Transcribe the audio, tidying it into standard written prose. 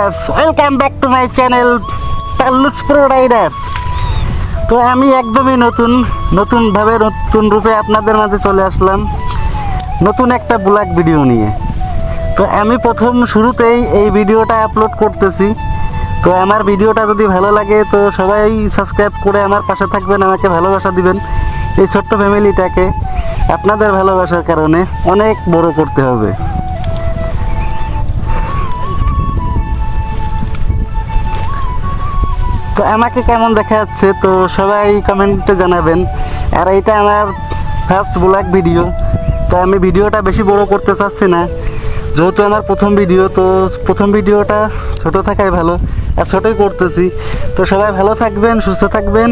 Viewers, welcome back to my channel তাল্লুস pro riders. তো আমি একদমই নতুনভাবে নতুন রূপে আপনাদের মাঝে চলে আসলাম নতুন একটা ব্লগ ভিডিও নিয়ে। তো আমি প্রথম শুরুতেই এই ভিডিওটা আপলোড করতেছি। তো আমার ভিডিওটা যদি ভালো লাগে তো সবাই সাবস্ক্রাইব করে আমার পাশে থাকবেন, আমাকে ভালোবাসা দিবেন। এই ছোট্ট ফ্যামিলিটাকে আপনাদের ভালোবাসার কারণে অনেক বড় করতে হবে। তো আমাকে কেমন দেখা যাচ্ছে তো সবাই কমেন্টে জানাবেন। আর এইটা আমার ফার্স্ট ব্লগ ভিডিও, তো আমি ভিডিওটা বেশি বড় করতে চাচ্ছি না, যেহেতু আমার প্রথম ভিডিও। তো প্রথম ভিডিওটা ছোট থাকাই ভালো, আর ছোটই করতেছি। তো সবাই ভালো থাকবেন, সুস্থ থাকবেন।